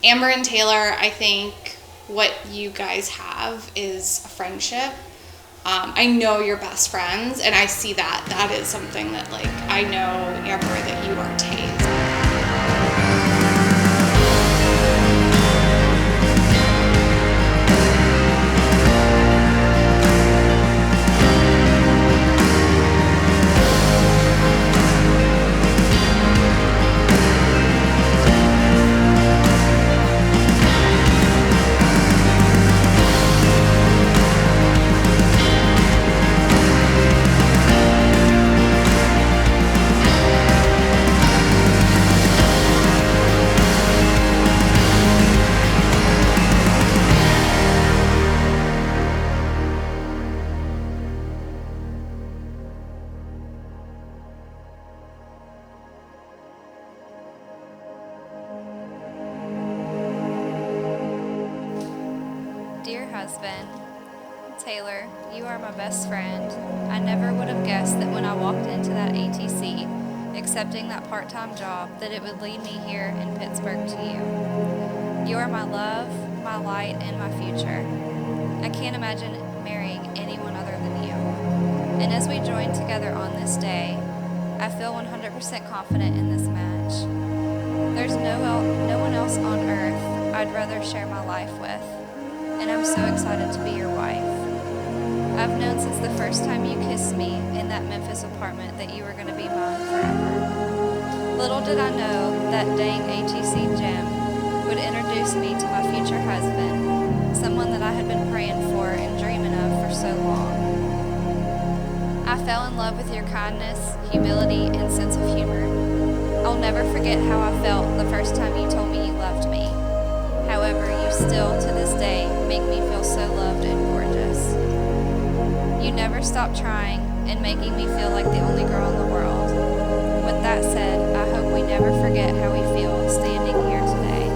Amber and Taylor, I think what you guys have is a friendship. I know you're best friends, and I see that. That is something that, like, I know, Amber, that you are Taze. Dear husband, Taylor, you are my best friend. I never would have guessed that when I walked into that ATC, accepting that part-time job, that it would lead me here in Pittsburgh to you. You are my love, my light, and my future. I can't imagine marrying anyone other than you. And as we join together on this day, I feel 100% confident in this match. There's no one else on earth I'd rather share my life with. And I'm so excited to be your wife. I've known since the first time you kissed me in that Memphis apartment that you were going to be mine forever. Little did I know that dang ATC gym would introduce me to my future husband, someone that I had been praying for and dreaming of for so long. I fell in love with your kindness, humility, and sense of humor. I'll never forget how I felt the first time you told me you loved me. However, you still, to this day, make me feel so loved and gorgeous. You never stop trying and making me feel like the only girl in the world. With that said, I hope we never forget how we feel standing here today.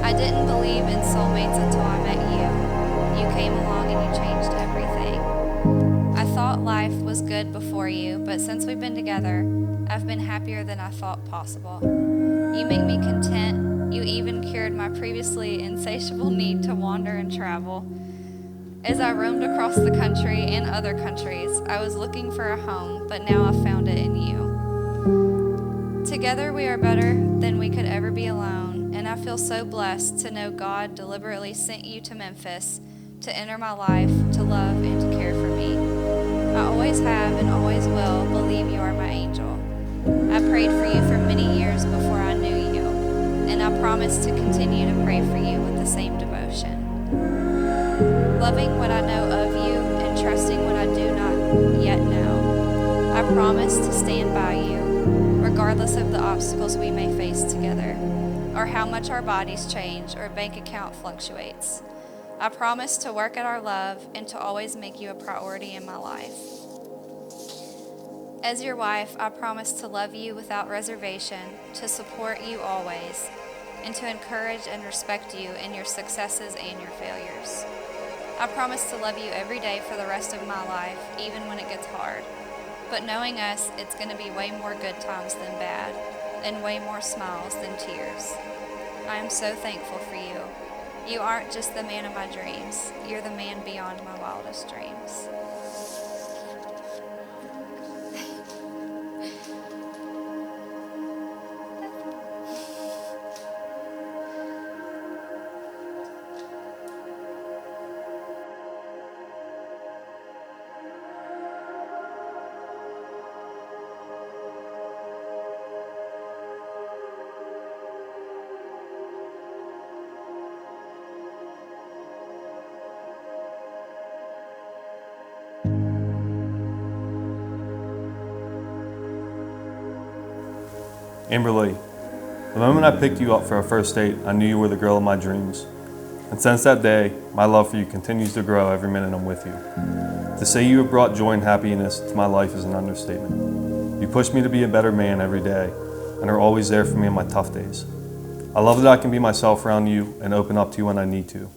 I didn't believe in soulmates until I met you. You came along and you changed everything. I thought life was good before you, but since we've been together, I've been happier than I thought possible. You make me content. You even cured my previously insatiable need to wander and travel. As I roamed across the country and other countries, I was looking for a home, but now I've found it in you. Together we are better than we could ever be alone, and I feel so blessed to know God deliberately sent you to Memphis to enter my life, to love, and to care for me. I always have and always will believe you are my angel. I prayed for you for many years before I knew you, and I promise to continue to pray for you with the same devotion. Loving what I know of you and trusting what I do not yet know, I promise to stand by you, regardless of the obstacles we may face together, or how much our bodies change or bank account fluctuates. I promise to work at our love and to always make you a priority in my life. As your wife, I promise to love you without reservation, to support you always, and to encourage and respect you in your successes and your failures. I promise to love you every day for the rest of my life, even when it gets hard. But knowing us, it's going to be way more good times than bad, and way more smiles than tears. I am so thankful for you. You aren't just the man of my dreams. You're the man beyond my wildest dreams. Amber Lee, the moment I picked you up for our first date, I knew you were the girl of my dreams. And since that day, my love for you continues to grow every minute I'm with you. To say you have brought joy and happiness to my life is an understatement. You push me to be a better man every day and are always there for me on my tough days. I love that I can be myself around you and open up to you when I need to.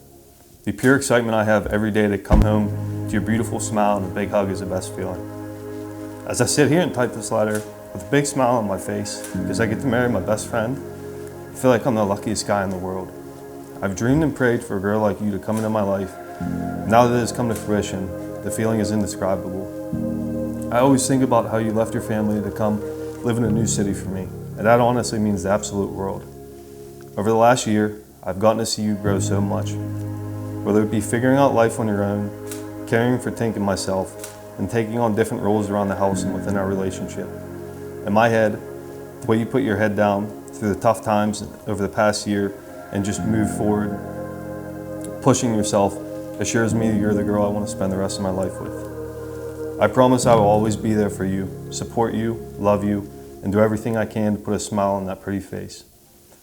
The pure excitement I have every day to come home to your beautiful smile and a big hug is the best feeling. As I sit here and type this letter with a big smile on my face because I get to marry my best friend, feel like I'm the luckiest guy in the world. I've dreamed and prayed for a girl like you to come into my life. Now that it has come to fruition, the feeling is indescribable. I always think about how you left your family to come live in a new city for me, and that honestly means the absolute world. Over the last year, I've gotten to see you grow so much. Whether it be figuring out life on your own, caring for Tink and myself, and taking on different roles around the house and within our relationship. In my head, the way you put your head down through the tough times over the past year and just move forward, pushing yourself, assures me you're the girl I want to spend the rest of my life with. I promise I will always be there for you, support you, love you, and do everything I can to put a smile on that pretty face.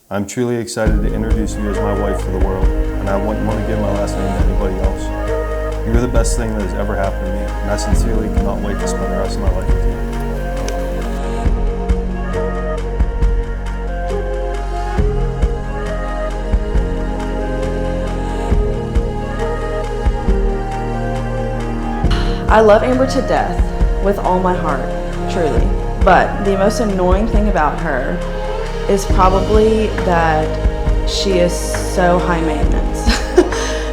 I'm truly excited to introduce you as my wife to the world, and I wouldn't want to give my last name to anybody else. You're the best thing that has ever happened to me, and I sincerely cannot wait to spend the rest of my life with you. I love Amber to death with all my heart, truly. But the most annoying thing about her is probably that she is so high maintenance.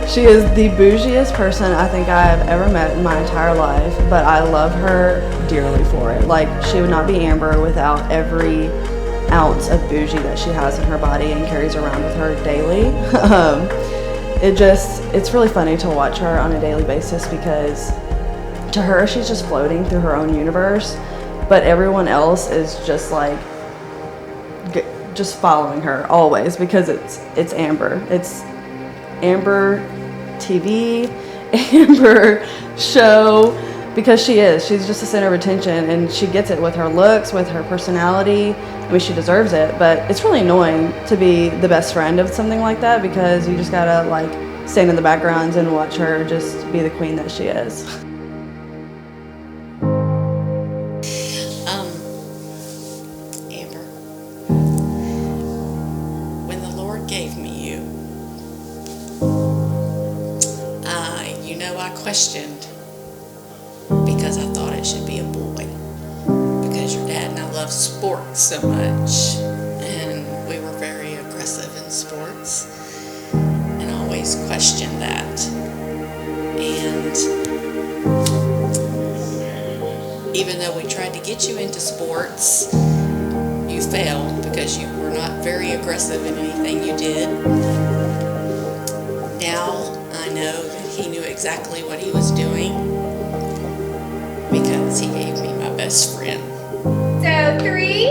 She is the bougiest person I think I have ever met in my entire life, but I love her dearly for it. Like, she would not be Amber without every ounce of bougie that she has in her body and carries around with her daily. It's really funny to watch her on a daily basis because to her, she's just floating through her own universe, but everyone else is just like, just following her always because it's Amber. It's Amber TV, Amber show, because she's just the center of attention, and she gets it with her looks, with her personality. I mean, she deserves it, but it's really annoying to be the best friend of something like that because you just gotta like stand in the backgrounds and watch her just be the queen that she is. Amber, when the Lord gave me you, I questioned because I thought it should be a boy because your dad and I love sports so much, and we were very aggressive in sports and always questioned that. And even though we tried to get you into sports, you failed because you were not very aggressive in anything you did. Now I know that he knew exactly what he was doing because he gave me my best friend. So 3,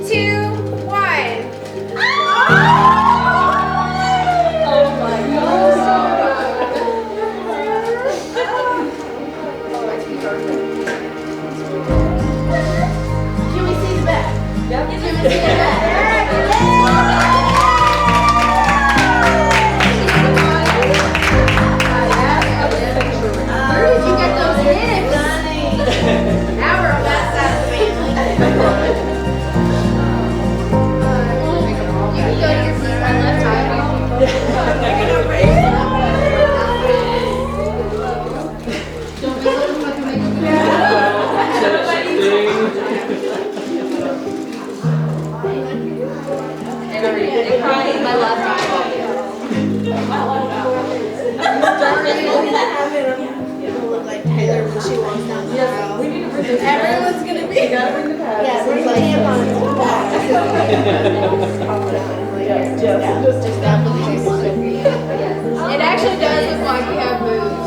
2, 1. Can we see the back? Yep. Can we see the back? Where did you get those hips? Now we're on that side of the family. You can go to your seat on left Everyone's gonna be. You gotta bring the pads. Yeah, bring the tampons to the back. It actually does look like we have boobs.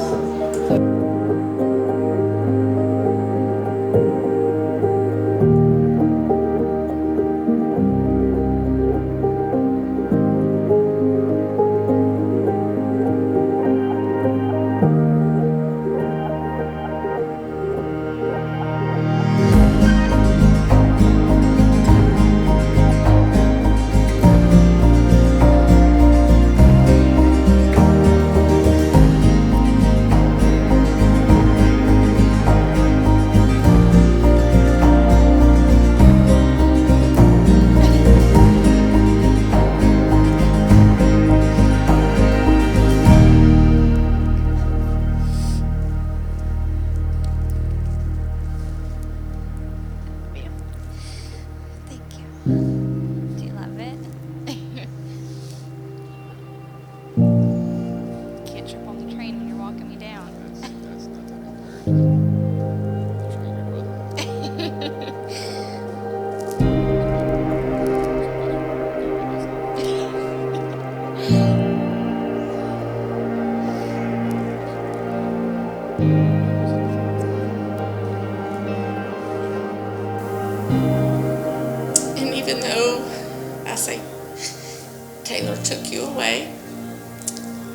Taylor took you away.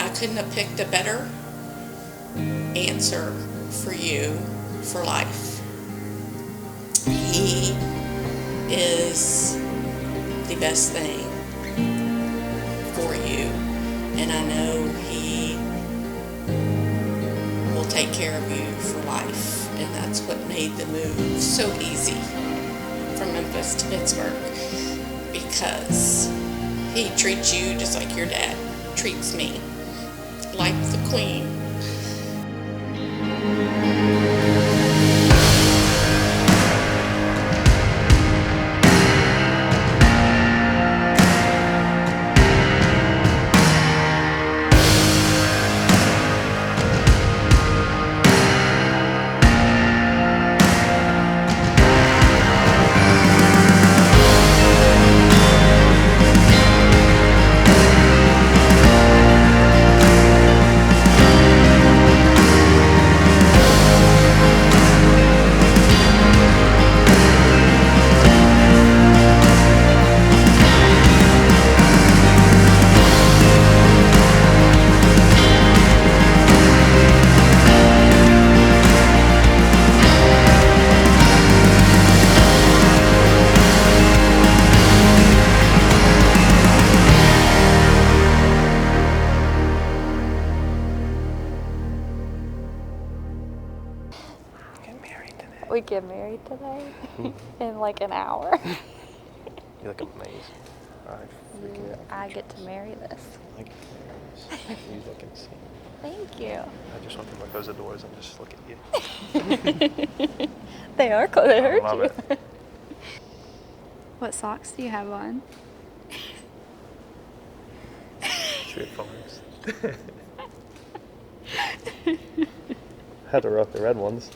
I couldn't have picked a better answer for you for life. He is the best thing for you, and I know he will take care of you for life, and that's what made the move so easy from Memphis to Pittsburgh, because he treats you just like your dad treats me, like the queen. We get married today in like an hour. You look amazing. I get to marry this. You look insane. Thank you. I just want them to close the doors and just look at you. They are close. They hurt love you. it. What socks do you have on? True farms. Had to rock the red ones.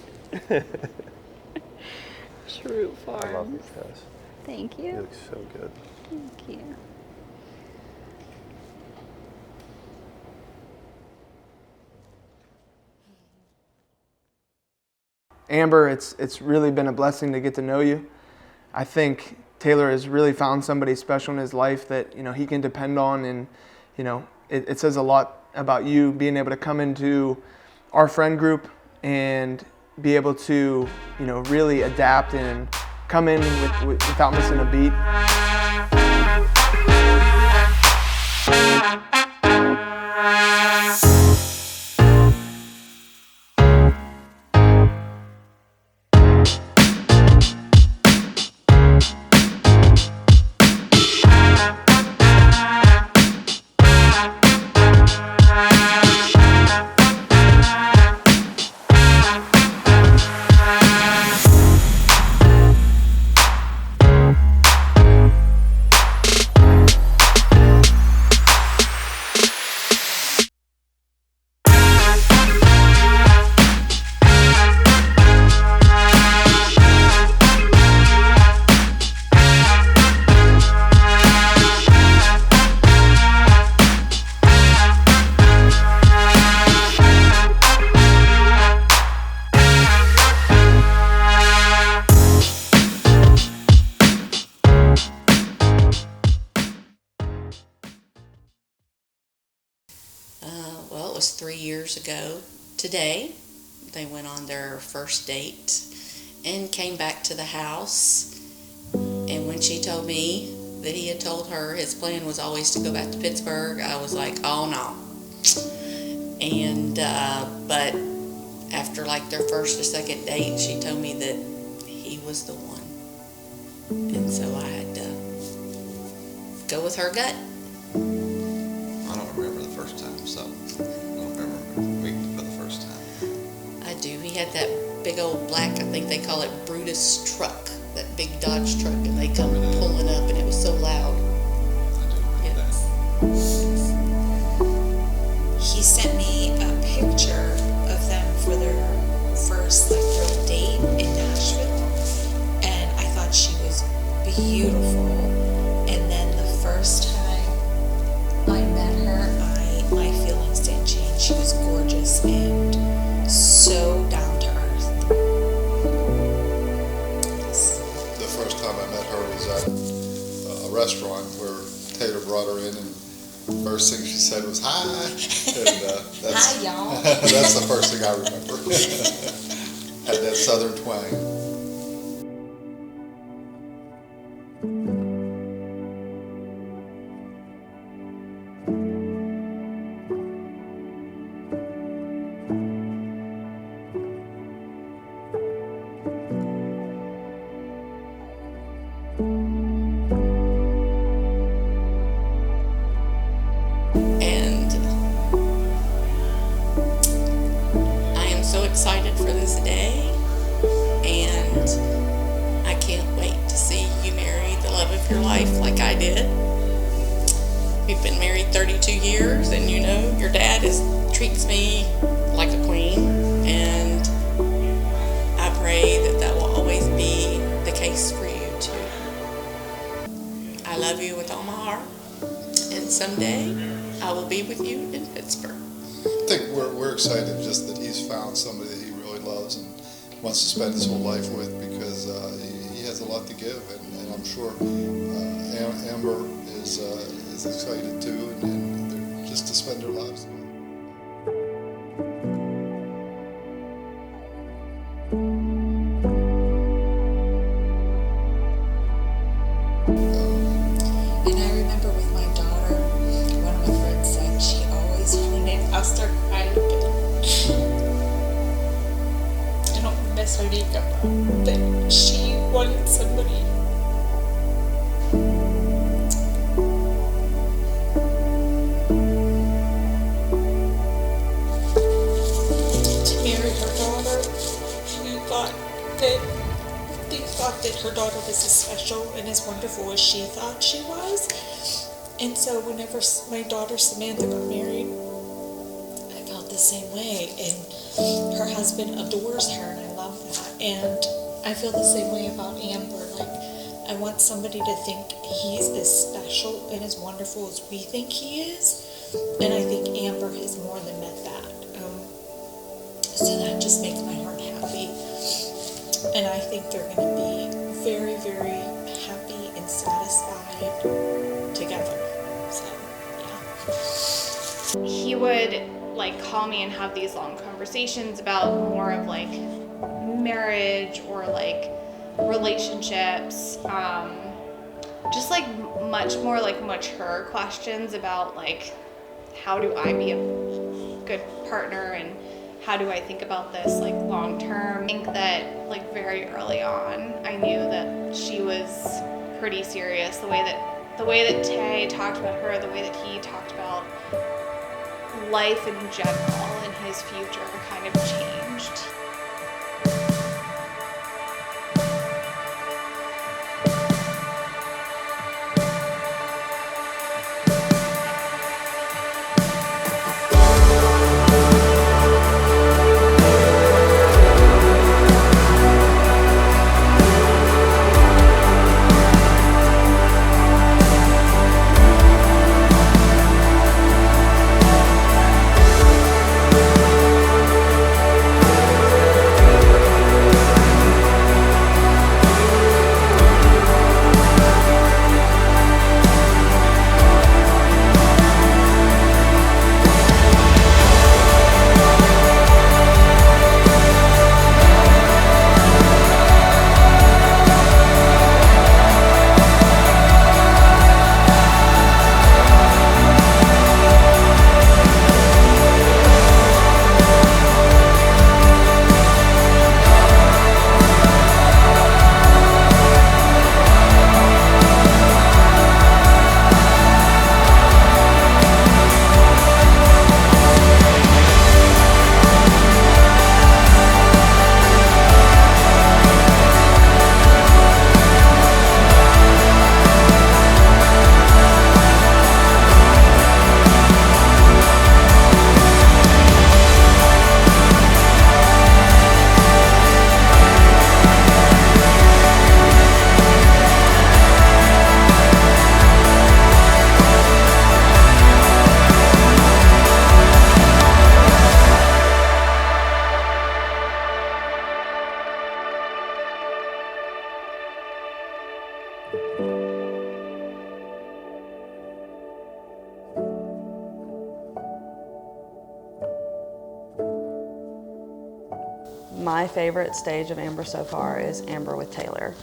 True I love Farms. these guys. Thank You you. look so good. Thank you. Amber, it's really been a blessing to get to know you. I think Taylor has really found somebody special in his life that he can depend on, and it says a lot about you being able to come into our friend group and be able to really adapt and come in without missing a beat. Well, it was 3 years ago today. They went on their first date and came back to the house. And when she told me that he had told her his plan was always to go back to Pittsburgh, I was like, oh no. And, but after like their first or second date, she told me that he was the one. And so I had to go with her gut. I don't remember the first time, so I don't remember meeting for the first time. I do. He had that big old black, I think they call it Brutus truck, that big Dodge truck, and they come pulling up, and it was so loud. I do remember that. He sent me a picture of them for their first real date in Nashville, and I thought she was beautiful. And then the first time I met her, my feelings didn't change. She was gorgeous and so down to earth. Yes. The first time I met her was at a restaurant where Taylor brought her in, and First thing she said was hi, and that's Hi, y'all. that's the first thing I remember. Had that southern twang. And I am so excited for this day, and I can't wait to see you marry the love of your life like I did. We've been married 32 years, and you know, your dad treats me like a queen, and I pray that that will always be the case for you too. I love you with all my heart, and someday I will be with you in Pittsburgh. I think we're excited just that he's found somebody that he really loves and wants to spend his whole life with, because he has a lot to give, and I'm sure Amber is excited too, and they're just to spend their lives together. And I remember with my daughter, one of my friends said she always wanted, I'll start crying again. I don't miss her makeup, but she wanted somebody to marry her daughter who thought that her daughter was as special and as wonderful as she thought she was. And so whenever my daughter Samantha got married, I felt the same way. And her husband adores her, and I love that. And I feel the same way about Amber. Like, I want somebody to think he's as special and as wonderful as we think he is. And I think Amber has more than met that. So that just makes my heart happy. And I think they're going to be very, very happy and satisfied together. So, yeah. He would like call me and have these long conversations about more of like marriage or like relationships, just like much more like mature questions about like how do I be a good partner and how do I think about this like long term. I think that like very early on I knew that she was pretty serious. The way that Tay talked about her, the way that he talked about life in general and his future kind of changed. my favorite stage of Amber so far is Amber with Taylor.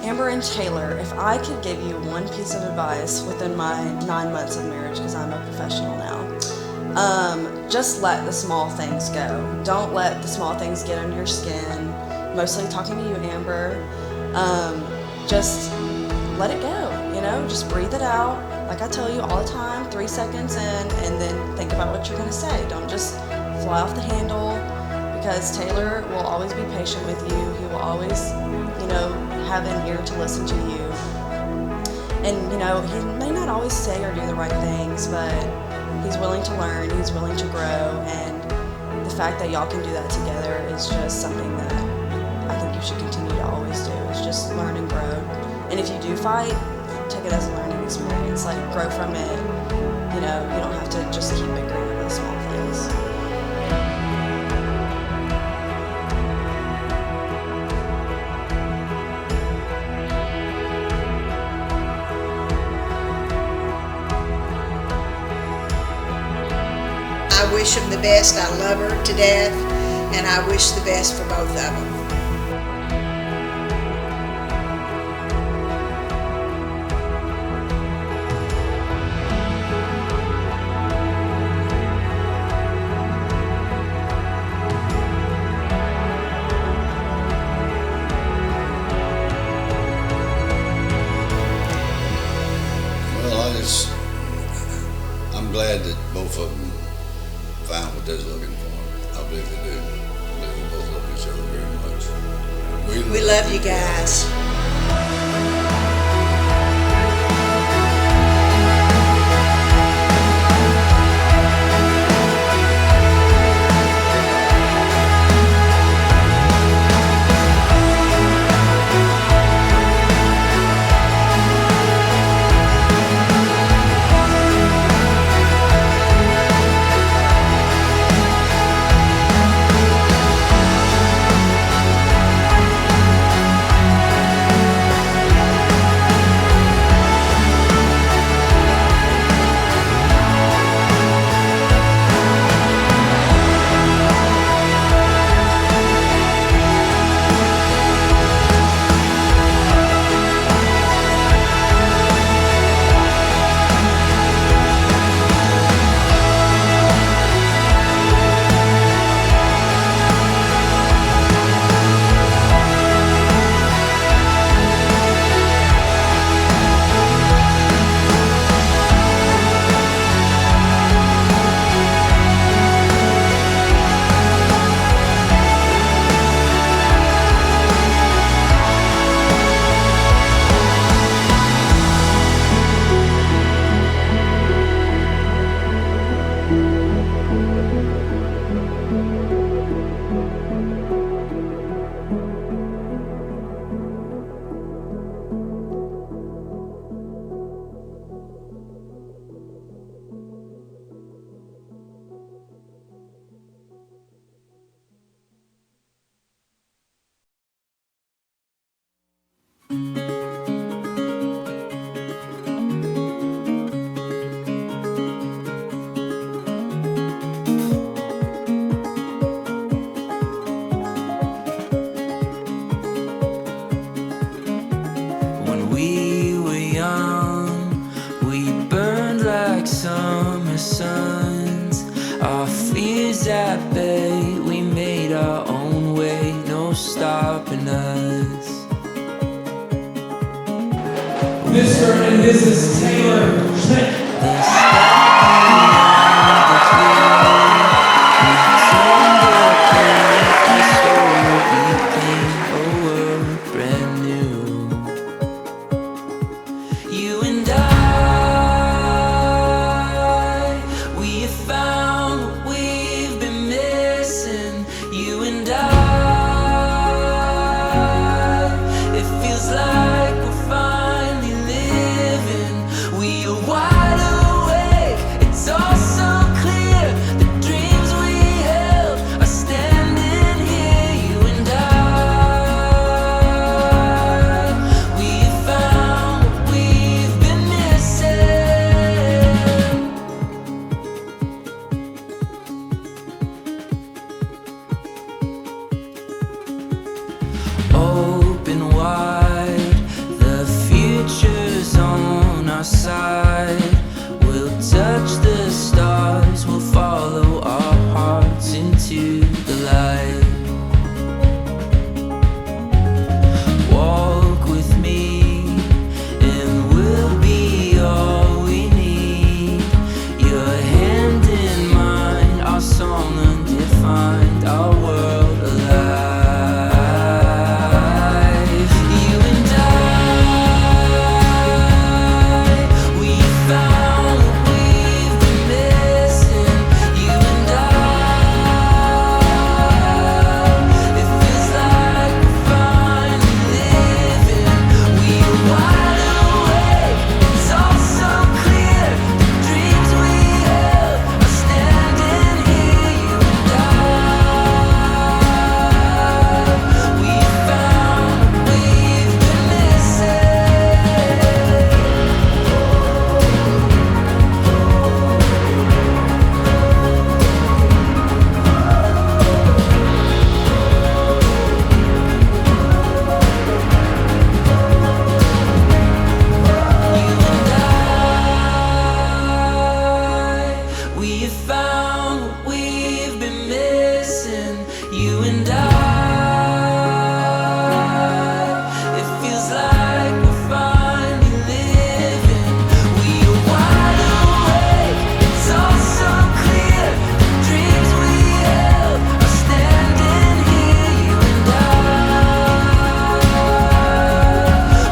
Amber and Taylor, if I could give you one piece of advice within my 9 months of marriage, because I'm a professional now, just let the small things go. Don't let the small things get under your skin. Mostly talking to you, Amber. Just let it go, you know? Just breathe it out. Like I tell you all the time, 3 seconds in, and then think about what you're going to say. Don't just fly off the handle, because Taylor will always be patient with you. He will always, you know, have an ear to listen to you. And, you know, he may not always say or do the right things, but he's willing to learn, he's willing to grow, and the fact that y'all can do that together is just something that I think you should continue to always do, is just learn and grow. And if you do fight, take it as a learning experience, like grow from it. You know, you don't have to just keep bickering over the small things. I wish them the best. I love her to death, and I wish the best for both of them. I'm glad that both of them found what they was looking for. I believe they do. I believe they both love each other very much. We love you guys. At bay, we made our own way, no stopping us. Mr. and Mrs. Taylor Schmidt. You and I touch the stars, we'll follow our hearts into the light. Walk with me and we'll be all we need. Your hand in mine, our song undefined, our world alive. You and I, we found what we've been missing. You and I, it feels like we're finally living. We are wide awake, it's all so clear. The dreams we held are standing here. You and I, we found what we've been missing. We have found what we've been missing. You and I, it feels like we're finally living. We are wide awake, it's all so clear. The dreams we held are standing here. You and I,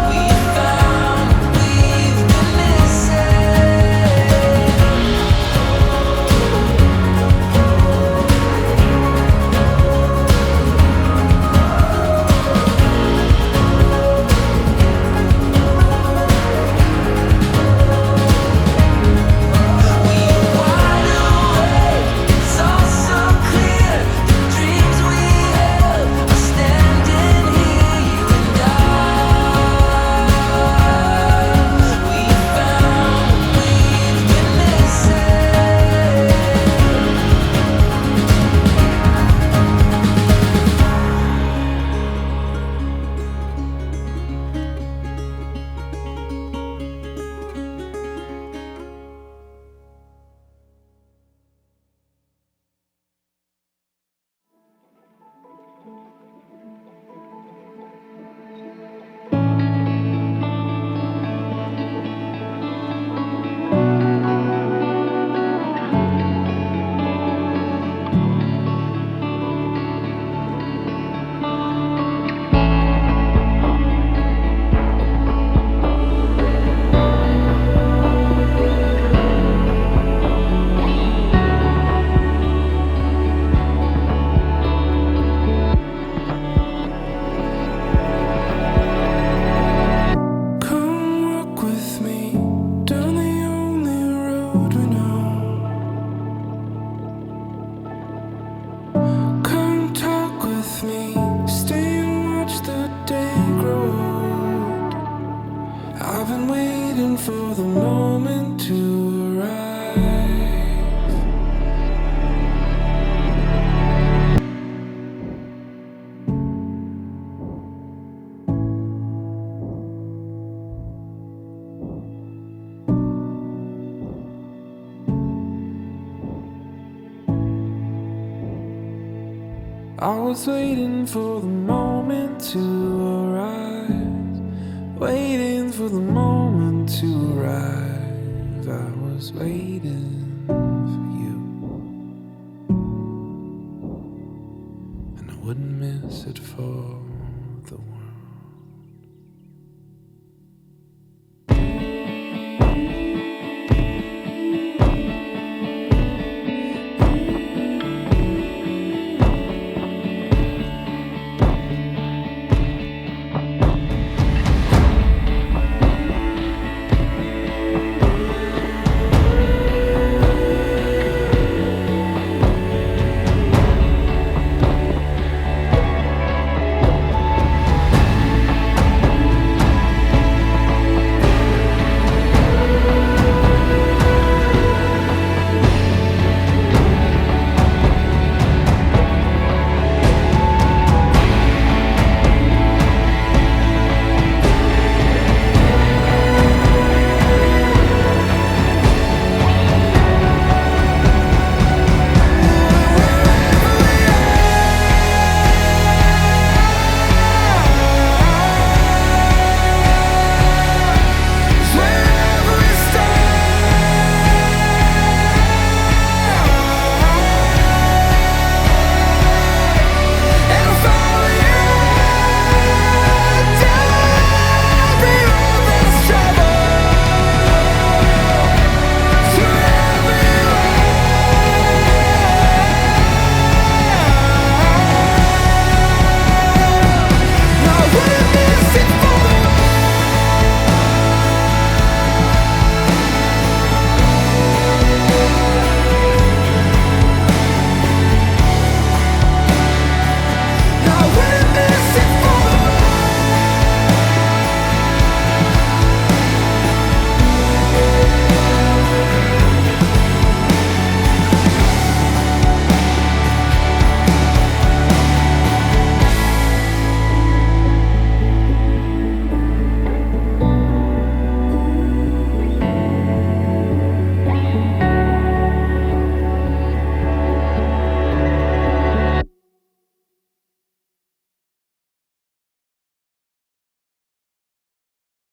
we have found what we've been missing. It's all so clear. The dreams we held are standing here. You and I, we found what we've been missing. Come walk with me down the only road we know. Come talk with me, stay and watch the day grow old. I've been waiting for the moment to arrive. I was waiting for the moment to arise, waiting for the moment to arrive. I was waiting for you, and I wouldn't miss it for